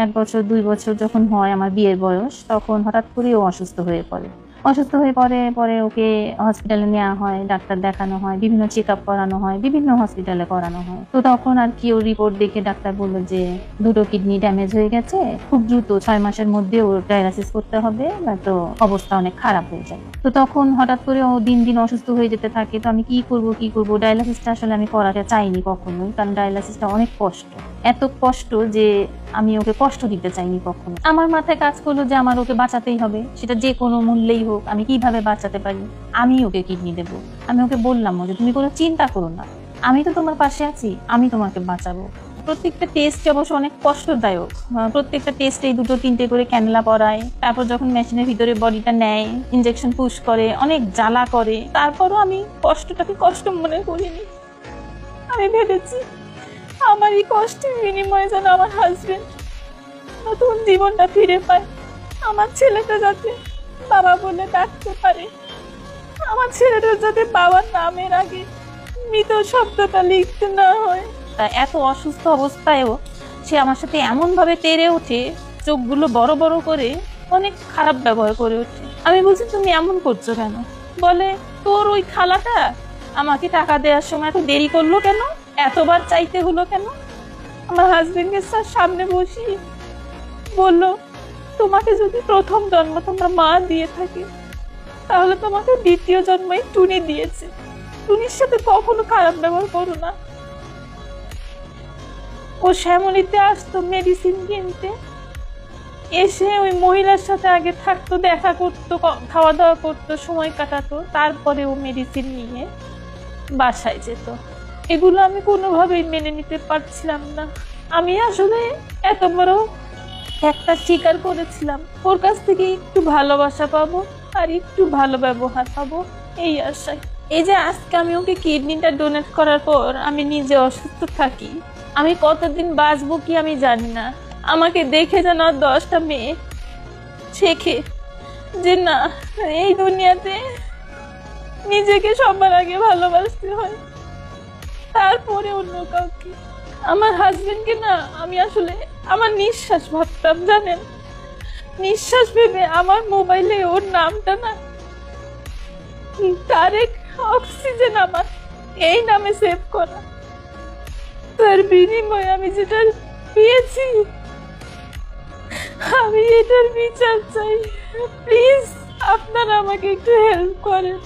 1 বছর 2 বছর যখন হয় আমার বিয়ের বয়স, তখন হঠাৎ করে ও অসুস্থ হয়ে পড়ে। পরে ওকে হসপিটালে নেওয়া হয়, ডাক্তার দেখানো হয়, বিভিন্ন চেকআপ করানো হয়, বিভিন্ন হসপিটালে করানো হয়। তো তখন আর কি ওর রিপোর্ট দেখে ডাক্তার বলল যে 2টো কিডনি ড্যামেজ হয়ে গেছে, খুব দ্রুত 6 মাসের মধ্যে ওর ডায়ালাসিস করতে হবে, নয়তো অবস্থা অনেক খারাপ হয়ে যায়। তো তখন হঠাৎ করে ও দিন দিন অসুস্থ হয়ে যেতে থাকে। তো আমি কি করব? ডায়ালাসিসটা আসলে আমি করাতে চাইনি কখনোই, কারণ ডায়ালাসিসটা অনেক কষ্ট, এত কষ্ট যে আমি ওকে কষ্ট দিতে চাইনি কখনো। আমার মাথায় কাজ করলো যে আমার ওকে বাঁচাতেই হবে, সেটা যে কোনো মূল্যেই হোক। আমি কিভাবে বাঁচাতে পারি? আমি ওকে কিডনি দেব। আমি ওকে বললাম যে তুমি কোনো চিন্তা করো না, আমি তো তোমার পাশে আছি, আমি তোমাকে বাঁচাবো। প্রত্যেকটা টেস্ট অবশ্য অনেক কষ্টদায়ক। প্রত্যেকটা টেস্টে 2-3টে করে ক্যানুলা পরায়, তারপর যখন মেশিনের ভিতরে বডিটা নেয়, ইনজেকশন পুশ করে, অনেক জ্বালা করে। তারপরও আমি কষ্টটাকে কষ্ট মনে করিনি। আমি ভেবেছি আমার এই কষ্টের বিনিময়ে যেন আমার হাজবেন্ড নতুন জীবনটা ফিরে পায়, আমার ছেলেটা যাতে বাবা বলে ডাকতে পারে, আমার ছেলেটার যাতে বাবার নামের আগে মৃত শব্দটা লিখতে না হয়। এত অসুস্থ অবস্থায়ও সে আমার সাথে এমন ভাবে তেড়ে ওঠে, চোখগুলো বড় বড় করে, অনেক খারাপ ব্যবহার করে ওঠে। আমি বলছি তুমি এমন করছো কেন? বলে তোর ওই খালাটা আমাকে টাকা দেওয়ার সময় এত দেরি করলো কেন, এতবার চাইতে হলো কেন? আমার হাজবেন্ডের সামনে বসি বললো তোমাকে যদি প্রথম জন্ম তোমরা মা দিয়ে থাকে, তাহলে তোমাকে দ্বিতীয় জন্মই টুনি দিয়েছে। টুনির সাথে কখনো খারাপ ব্যবহার করো না। ও শ্যামলীতে আসতো মেডিসিন কিনতে, এসে ওই মহিলার সাথে আগে থাকতো, দেখা করতো, খাওয়া দাওয়া করতো, সময় কাটাতো, তারপরে ও মেডিসিন নিয়ে বাসায় যেত। এগুলো আমি কোনোভাবেই মেনে নিতে পারছিলাম না। আমি আসলে এত বড় একটা স্বীকার করেছিলাম, ওর কাছ থেকে একটু ভালোবাসা পাবো আর একটু ভালো ব্যবহার পাবো, এই আশায়। এই যে আজকে আমি ওকে কিডনিটা ডোনেট করার পর আমি নিজে অসুস্থ থাকি, আমি কতদিন বাঁচবো কি আমি জানি না। আমাকে দেখে যেন 10টা মেয়ে শেখে যে না, এই দুনিয়াতে নিজেকে সবার আগে ভালোবাসতে হয়, তারপরে অন্য কাউকে। আমার হাজবেন্ডকে না আমি আসলে আমার নিঃশ্বাস ভাবতাম, জানেন, নিঃশ্বাস ভেবে আমার মোবাইলে ওর নামটা না তারেক অক্সিজেন আমার এই নামে সেভ করা। তার বিনিময়ে আমি যেটা পেয়েছি, আমি এটার বিচার চাই। প্লিজ আপনারা আমাকে একটু হেল্প করেন।